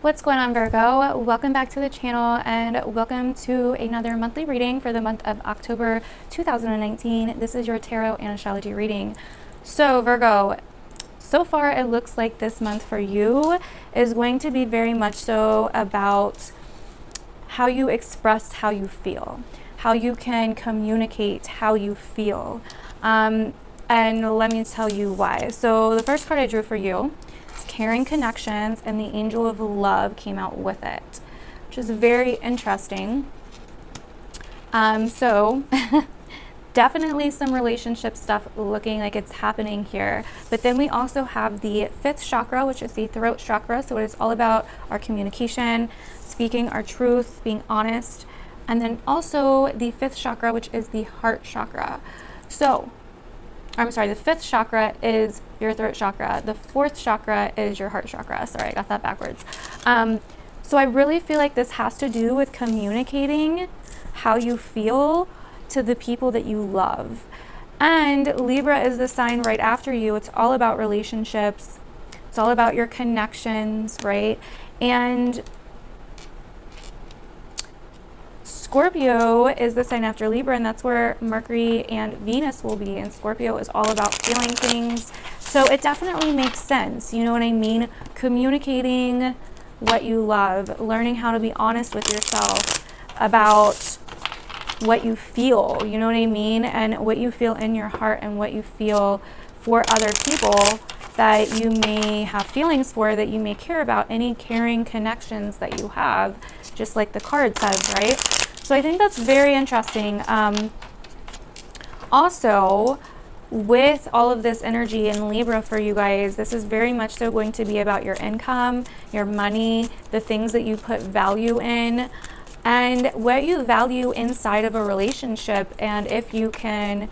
What's going on, Virgo? Welcome back to the channel and welcome to another monthly reading for the month of October 2019. This is your tarot and astrology reading. So Virgo, so far it looks like this month for you is going to be very much so about how you express how you feel, how you can communicate how you feel. And let me tell you why. So the first card I drew for you, Caring Connections, and the Angel of Love came out with it, which is very interesting. So definitely some relationship stuff looking like it's happening here. But then we also have the fifth chakra, which is the throat chakra. So it is all about our communication, speaking our truth, being honest. And then also the fifth chakra, which is the heart chakra. So I'm sorry, the fifth chakra is your throat chakra. The fourth chakra is your heart chakra. Sorry, I got that backwards. So I really feel like this has to do with communicating how you feel to the people that you love. And Libra is the sign right after you. It's all about relationships. It's all about your connections, right? And Scorpio is the sign after Libra, and that's where Mercury and Venus will be. And Scorpio is all about feeling things. So it definitely makes sense. You know what I mean? Communicating what you love, learning how to be honest with yourself about what you feel, you know what I mean? And what you feel in your heart and what you feel for other people that you may have feelings for, that you may care about, any caring connections that you have, just like the card says, right? So I think that's very interesting. Also, with all of this energy in Libra for you guys, this is very much so going to be about your income, your money, the things that you put value in, and what you value inside of a relationship. And if you can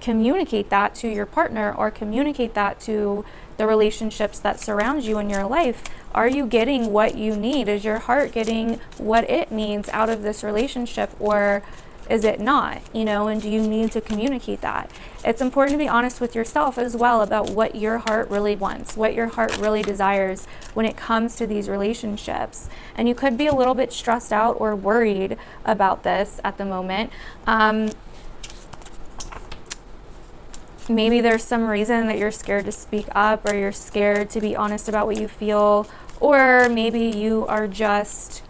communicate that to your partner or communicate that to the relationships that surround you in your life, are you getting what you need? Is your heart getting what it needs out of this relationship, or is it not? You know, and do you need to communicate that? It's important to be honest with yourself as well about what your heart really wants, what your heart really desires when it comes to these relationships. And you could be a little bit stressed out or worried about this at the moment. Maybe there's some reason that you're scared to speak up, or you're scared to be honest about what you feel, or maybe you are just,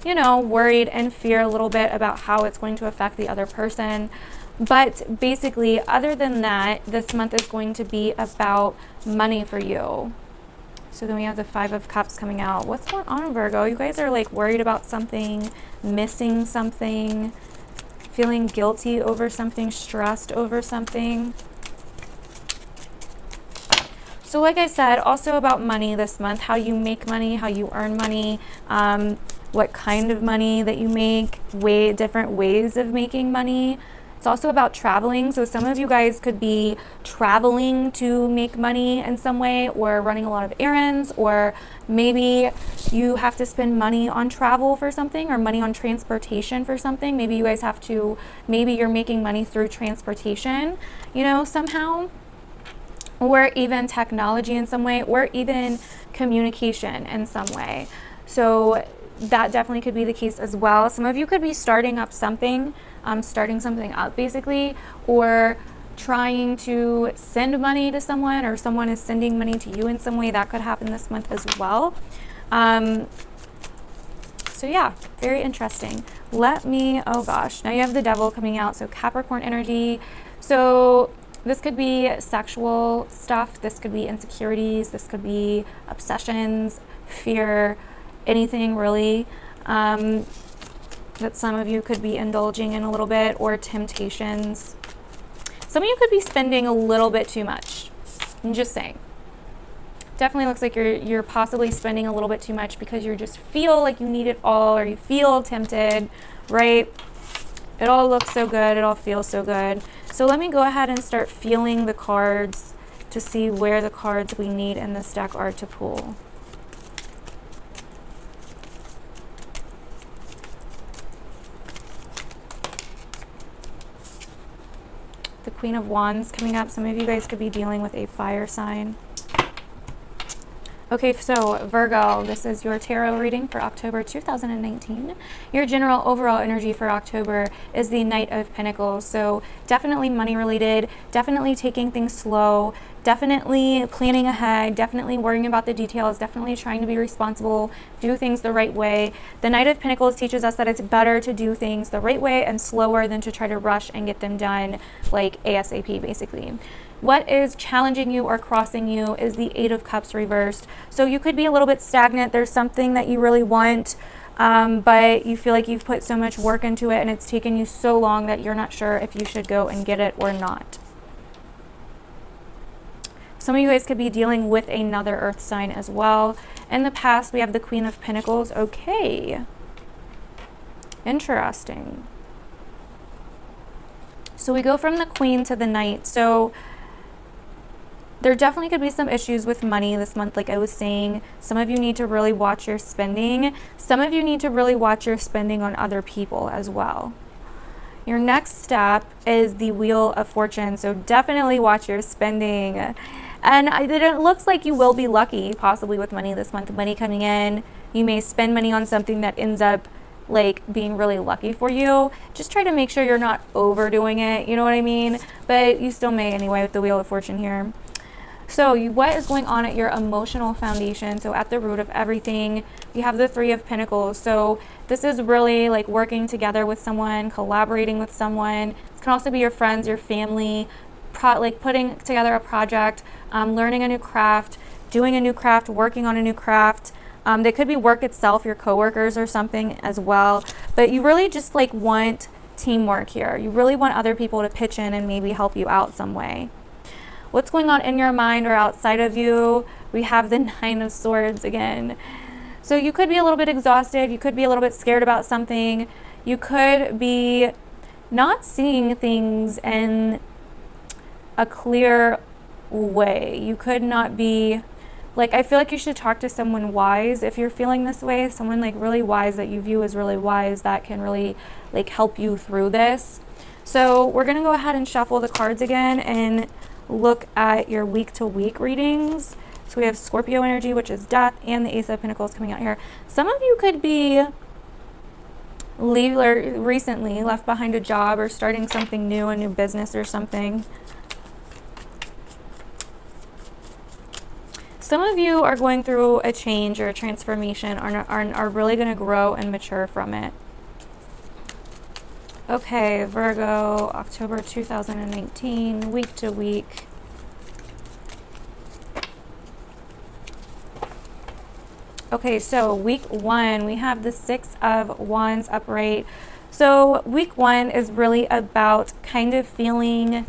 you know, worried and fear a little bit about how it's going to affect the other person. But basically, other than that, this month is going to be about money for you. So then we have the Five of Cups coming out. What's going on, Virgo? You guys are like worried about something, missing something, feeling guilty over something, stressed over something. So like I said, also about money this month, how you make money, how you earn money, what kind of money that you make, different ways of making money. It's also about traveling. So some of you guys could be traveling to make money in some way, or running a lot of errands, or maybe you have to spend money on travel for something, or money on transportation for something. Maybe you guys have to, maybe you're making money through transportation, you know, somehow, or even technology in some way, or even communication in some way. So that definitely could be the case as well. Some of you could be starting up something, starting something up basically, or trying to send money to someone, or someone is sending money to you in some way. That could happen this month as well. So yeah, very interesting. Oh gosh, now you have the Devil coming out. So Capricorn energy. So this could be sexual stuff. This could be insecurities. This could be obsessions, fear, anything really that some of you could be indulging in a little bit, or temptations. Some of you could be spending a little bit too much. I'm just saying. Definitely looks like you're possibly spending a little bit too much because you just feel like you need it all, or you feel tempted, right? It all looks so good. It all feels so good. So let me go ahead and start feeling the cards to see where the cards we need in this deck are to pull. The Queen of Wands coming up. Some of you guys could be dealing with a fire sign. Okay, so Virgo, this is your tarot reading for October 2019. Your general overall energy for October is the Knight of Pentacles. So definitely money related, definitely taking things slow, definitely planning ahead, definitely worrying about the details, definitely trying to be responsible, do things the right way. The Knight of Pentacles teaches us that it's better to do things the right way and slower than to try to rush and get them done like ASAP, basically. What is challenging you or crossing you is the Eight of Cups reversed. So you could be a little bit stagnant. There's something that you really want, but you feel like you've put so much work into it and it's taken you so long that you're not sure if you should go and get it or not. Some of you guys could be dealing with another earth sign as well. In the past, we have the Queen of Pentacles. Okay. Interesting. So we go from the Queen to the Knight. So there definitely could be some issues with money this month, like I was saying. Some of you need to really watch your spending. Some of you need to really watch your spending on other people as well. Your next step is the Wheel of Fortune, so definitely watch your spending. And it looks like you will be lucky, possibly with money this month, money coming in. You may spend money on something that ends up like being really lucky for you. Just try to make sure you're not overdoing it, you know what I mean? But you still may anyway with the Wheel of Fortune here. So what is going on at your emotional foundation? So at the root of everything, you have the Three of Pentacles. So this is really like working together with someone, collaborating with someone. It can also be your friends, your family, like putting together a project, learning a new craft, doing a new craft, working on a new craft. They could be work itself, your coworkers or something as well. But you really just like want teamwork here. You really want other people to pitch in and maybe help you out some way. What's going on in your mind or outside of you? We have the Nine of Swords again. So you could be a little bit exhausted. You could be a little bit scared about something. You could be not seeing things in a clear way. You could not be, like, I feel like you should talk to someone wise if you're feeling this way. Someone like really wise that you view as really wise that can really like help you through this. So we're going to go ahead and shuffle the cards again and look at your week-to-week readings. So we have Scorpio energy, which is death, and the Ace of Pentacles coming out here. Some of you could be recently left behind a job or starting something new, a new business or something. Some of you are going through a change or a transformation, are really going to grow and mature from it. Okay, Virgo, October 2019, week to week. Okay, so week one, we have the Six of Wands upright. So week one is really about kind of feeling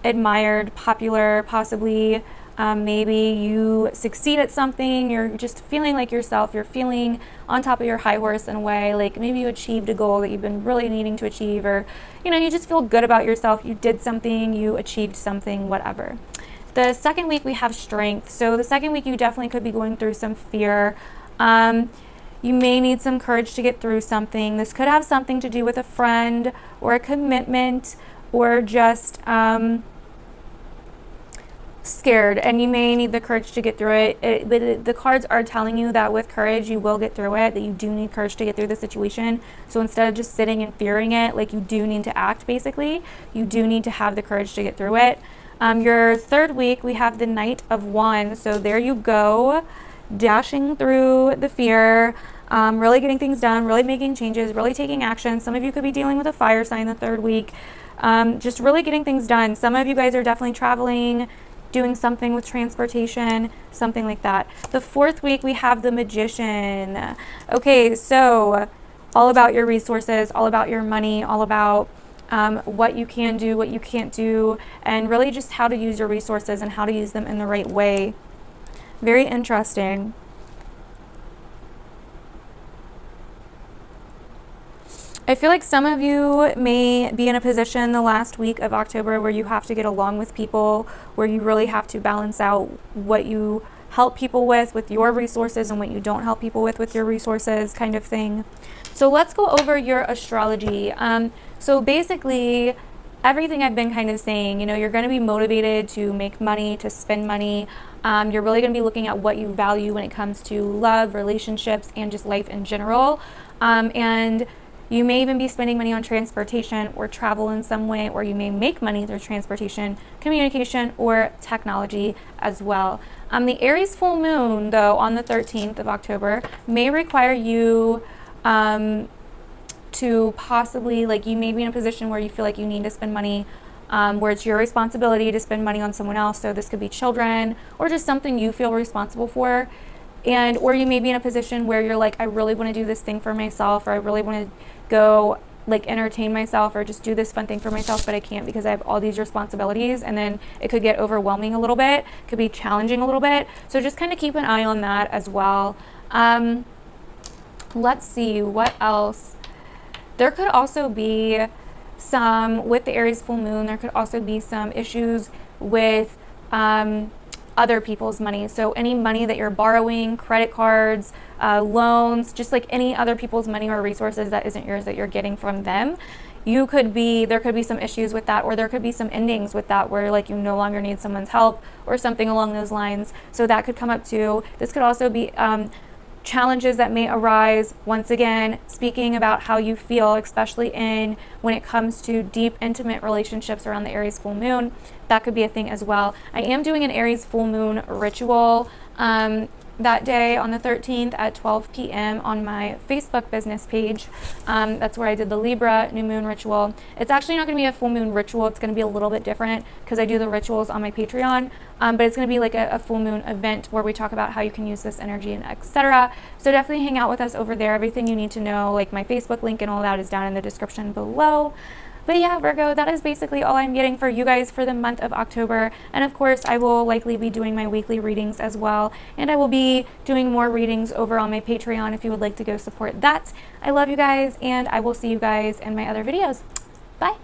admired, popular, possibly. Maybe you succeed at something, you're just feeling like yourself, you're feeling on top of your high horse in a way, like maybe you achieved a goal that you've been really needing to achieve, or you know, you just feel good about yourself, you did something, you achieved something, whatever. The second week we have strength. So the second week you definitely could be going through some fear. You may need some courage to get through something. This could have something to do with a friend or a commitment or just scared, and you may need the courage to get through it. But the cards are telling you that with courage you will get through it, that you do need courage to get through the situation. So instead of just sitting and fearing it, like you do need to act basically. You do need to have the courage to get through it. Your third week we have the Knight of Wands. So there you go, dashing through the fear, really getting things done, really making changes, really taking action. Some of you could be dealing with a fire sign the third week. Just really getting things done. Some of you guys are definitely traveling, doing something with transportation, something like that. The fourth week we have the Magician. Okay, so all about your resources, all about your money, all about what you can do, what you can't do, and really just how to use your resources and how to use them in the right way. Very interesting. I feel like some of you may be in a position the last week of October where you have to get along with people, where you really have to balance out what you help people with your resources, and what you don't help people with your resources, kind of thing. So let's go over your astrology. So basically, everything I've been kind of saying, you know, you're going to be motivated to make money, to spend money. You're really going to be looking at what you value when it comes to love, relationships, and just life in general. And you may even be spending money on transportation or travel in some way, or you may make money through transportation, communication, or technology as well. The Aries full moon, though, on the 13th of October, may require you to possibly, like, you may be in a position where you feel like you need to spend money, where it's your responsibility to spend money on someone else. So this could be children or just something you feel responsible for. Or you may be in a position where you're like, I really want to do this thing for myself, or I really want to go like entertain myself or just do this fun thing for myself, but I can't because I have all these responsibilities, and then it could get overwhelming a little bit, could be challenging a little bit. So just kind of keep an eye on that as well. Let's see what else. There could also be some, with the Aries full moon, there could also be some issues with other people's money. So any money that you're borrowing, credit cards, loans, just like any other people's money or resources that isn't yours that you're getting from them. There could be some issues with that, or there could be some endings with that where like you no longer need someone's help or something along those lines. So that could come up too. This could also be challenges that may arise, once again, speaking about how you feel, especially when it comes to deep, intimate relationships around the Aries full moon. That could be a thing as well. I am doing an Aries full moon ritual that day on the 13th at 12 p.m. on my Facebook business page. That's where I did the Libra new moon ritual. It's actually not going to be a full moon ritual. It's going to be a little bit different because I do the rituals on my Patreon. But it's going to be like a full moon event where we talk about how you can use this energy and etc. So definitely hang out with us over there. Everything you need to know, like my Facebook link and all that, is down in the description below. But yeah, Virgo, that is basically all I'm getting for you guys for the month of October. And of course, I will likely be doing my weekly readings as well. And I will be doing more readings over on my Patreon if you would like to go support that. I love you guys, and I will see you guys in my other videos. Bye.